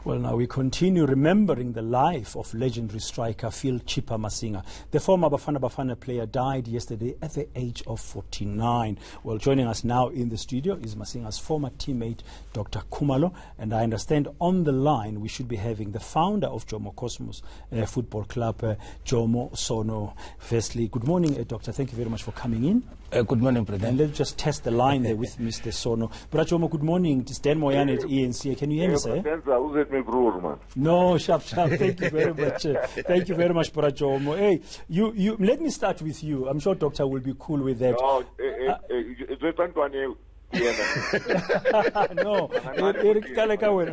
Well, now we continue remembering the life of legendary striker Phil Chippa Masinga. The former Bafana Bafana player died yesterday at the age of 49. Well, joining us now in the studio is Masinga's former teammate, Dr. Khumalo. And I understand on the line we should be having the founder of Jomos Cosmos Football Club, Jomo Sono. Firstly, good morning, Doctor. Thank you very much for coming in. Good morning, President. And let's just test the line there with Mr. Sono. Brother Jomo, good morning. It's Dan Moyane at ENC. Can you hear me, sir? No, sharp. Thank you very much. Thank you very much, Brother Jomo. Hey, you. Let me start with you. I'm sure Doctor will be cool with that.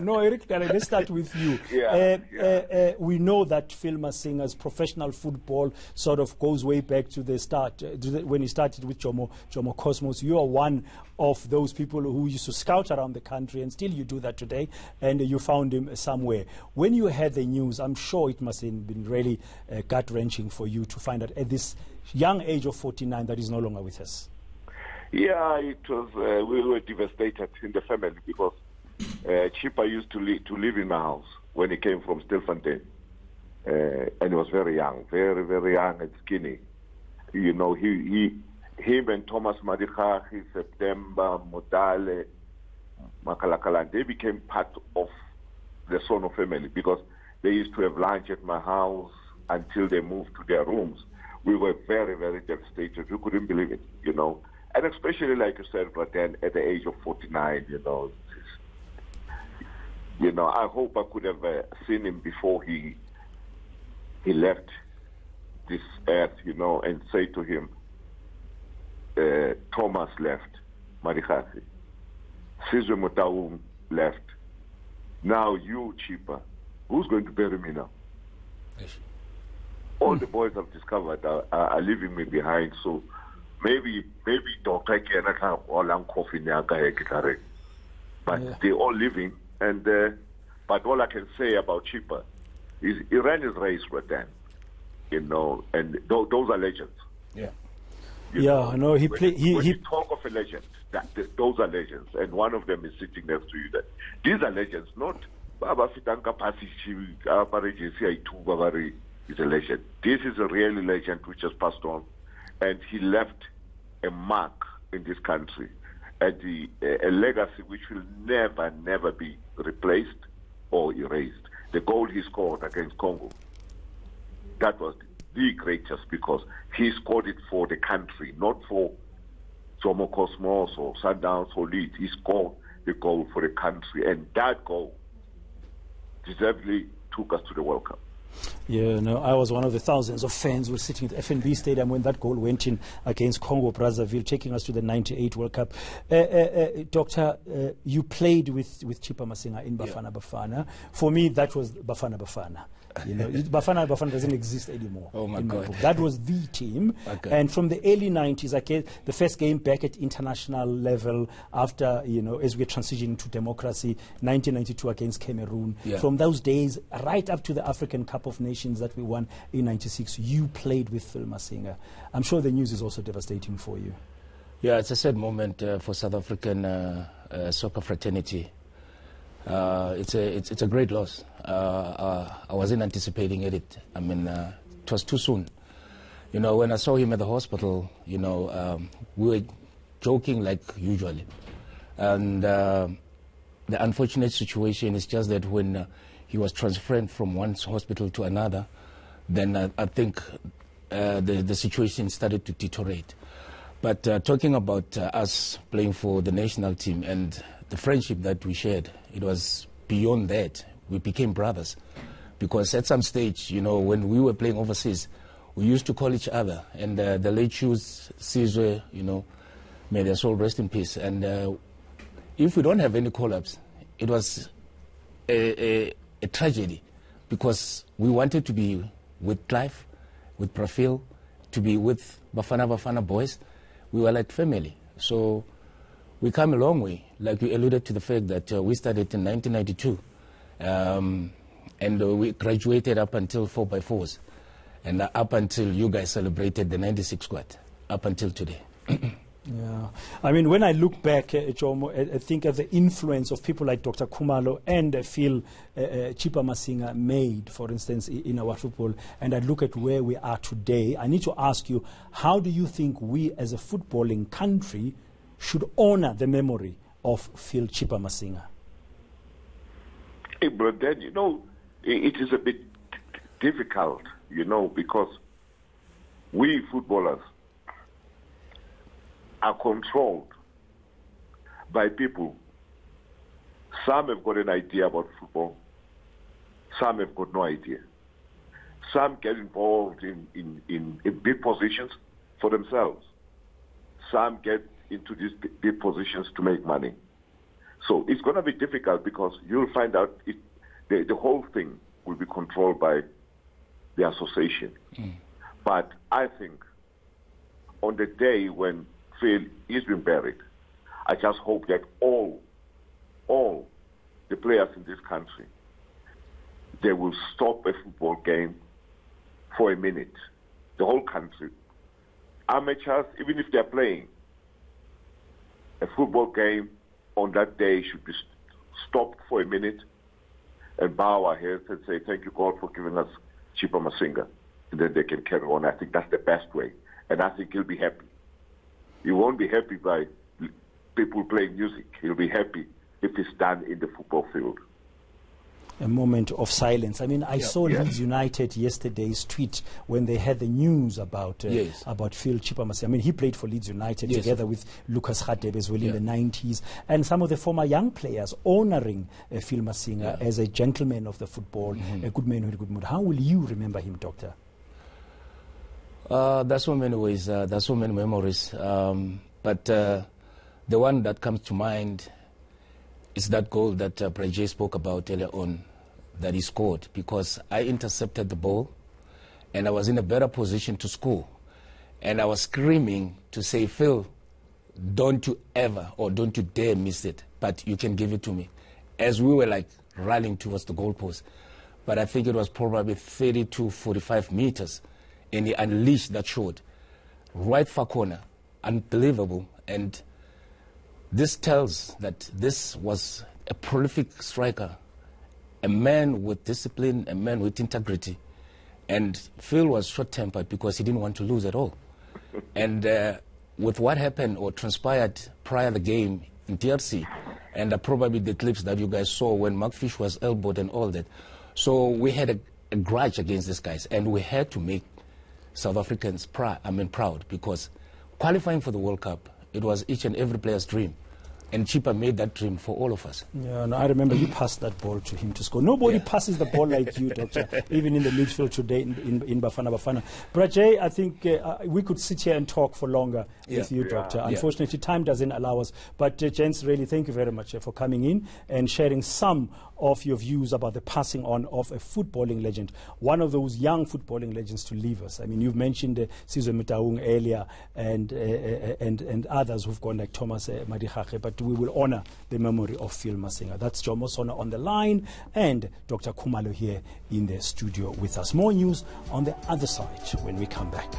No, Eric, let's start with you. We know that Phil Masinga's professional football sort of goes way back to the start, when he started with Jomo Cosmos. You are one of those people who used to scout around the country, and still you do that today, and you found him somewhere. When you heard the news, I'm sure it must have been really gut-wrenching for you to find out at this young age of 49 that he's no longer with us. Yeah, it was. We were devastated in the family because Chippa used to live in my house when he came from Stilfontein, and he was very young, very, very young and skinny. You know, him and Thomas Madikha, September, Modale, Makalakala, they became part of the Sono family because they used to have lunch at my house until they moved to their rooms. We were very, very devastated. We couldn't believe it, you know. And especially, like you said, but then at the age of 49, you know, I hope I could have seen him before he left this earth, you know, and say to him, Thomas left, Marikasi, Sizwe Mutaum left. Now you, Chippa, who's going to bury me now? All the boys I've discovered are leaving me behind, so maybe Dr. Kenaka or Lankoff, but they're all living. And but all I can say about Chippa is he ran his race with them, you know, and those are legends. Yeah, know, he talk of a legend, those are legends, and one of them is sitting next to you. That these are legends, not Baba Fitanka Pasichi, is a legend. This is a really legend which has passed on. And he left a mark in this country, and a legacy which will never, never be replaced or erased. The goal he scored against Congo, that was the greatest because he scored it for the country, not for Jomo Cosmos or Sundowns or Leeds. He scored the goal for the country, and that goal deservedly took us to the World Cup. Yeah, no, I was one of the thousands of fans who were sitting at the FNB Stadium when that goal went in against Congo Brazzaville, taking us to the '98 World Cup. Doctor, you played with Chippa Masinga in Bafana Bafana. For me, that was Bafana Bafana. You know, Bafana doesn't exist anymore. Oh my God! That was the team, and from the early '90s, the first game back at international level after, you know, as we're transitioning to democracy, 1992 against Cameroon. Yeah. From those days right up to the African Cup of Nations that we won in '96, you played with Phil Masinga. I'm sure the news is also devastating for you. Yeah, it's a sad moment for South African soccer fraternity. It's a great loss. I wasn't anticipating it. I mean, it was too soon. You know, when I saw him at the hospital, you know, we were joking like usually. And the unfortunate situation is just that when he was transferred from one hospital to another, then I think the situation started to deteriorate. But talking about us playing for the national team and the friendship that we shared, it was beyond that. We became brothers. Because at some stage, you know, when we were playing overseas, we used to call each other. And the late shoes, Sizwe, you know, may their soul rest in peace. And if we don't have any call-ups, it was a tragedy. Because we wanted to be with Clive, with Profil, to be with Bafana boys. We were like family. So we come a long way. Like you alluded to the fact that we started in 1992. And we graduated up until 4x4s. And up until you guys celebrated the 96 squad, up until today. Yeah, I mean, when I look back, Jomo, I think of the influence of people like Dr. Khumalo and Phil Chippa Masinga made, for instance, in our football, and I look at where we are today, I need to ask you, how do you think we as a footballing country should honor the memory of Phil Chippa Masinga? Hey, but then, you know, it is a bit difficult, you know, because we footballers are controlled by people. Some have got an idea about football. Some have got no idea. Some get involved in big positions for themselves. Some get into these big positions to make money. So it's going to be difficult because you'll find out the whole thing will be controlled by the association. But I think on the day when Phil is being buried, I just hope that all the players in this country, they will stop a football game for a minute. The whole country. Amateurs, even if they're playing, a football game on that day should be stopped for a minute and bow our heads and say, thank you, God, for giving us Chippa Masinga. And then they can carry on. I think that's the best way. And I think he'll be happy. He won't be happy by people playing music. He'll be happy if it's done in the football field. A moment of silence. I mean, I saw Leeds United yesterday's tweet when they had the news about Phil Chippa Masinga. I mean, he played for Leeds United together with Lucas Radebe as well in the 90s. And some of the former young players honoring Phil Masinga as a gentleman of the football, a good man with a good mood. How will you remember him, Doctor? There's so many ways, there's so many memories. But the one that comes to mind is that goal that Brajay spoke about earlier on that he scored, because I intercepted the ball and I was in a better position to score. And I was screaming to say, Phil, don't you ever or don't you dare miss it, but you can give it to me. As we were like rallying towards the goalpost. But I think it was probably 30 to 45 meters. And he unleashed that shot right far corner. Unbelievable. And this tells that this was a prolific striker, a man with discipline, a man with integrity. And Phil was short-tempered because he didn't want to lose at all. And with what happened or transpired prior to the game in DRC, and probably the clips that you guys saw when Mark Fish was elbowed and all that. So we had a grudge against these guys, and we had to make South Africans proud, because qualifying for the World Cup, it was each and every player's dream. And Chippa made that dream for all of us. Yeah, no, I remember you passed that ball to him to score. Nobody passes the ball like you, Doctor, even in the midfield today in Bafana Bafana. Brajay, I think we could sit here and talk for longer with you, Doctor. Unfortunately, time doesn't allow us. But, gents, really, thank you very much for coming in and sharing some of your views about the passing on of a footballing legend, one of those young footballing legends to leave us. I mean, you've mentioned Sizwe Mutaung earlier and others who've gone like Thomas Madikhache, but we will honor the memory of Phil Masinga. That's Jomo Sono on the line and Dr. Khumalo here in the studio with us. More news on the other side when we come back.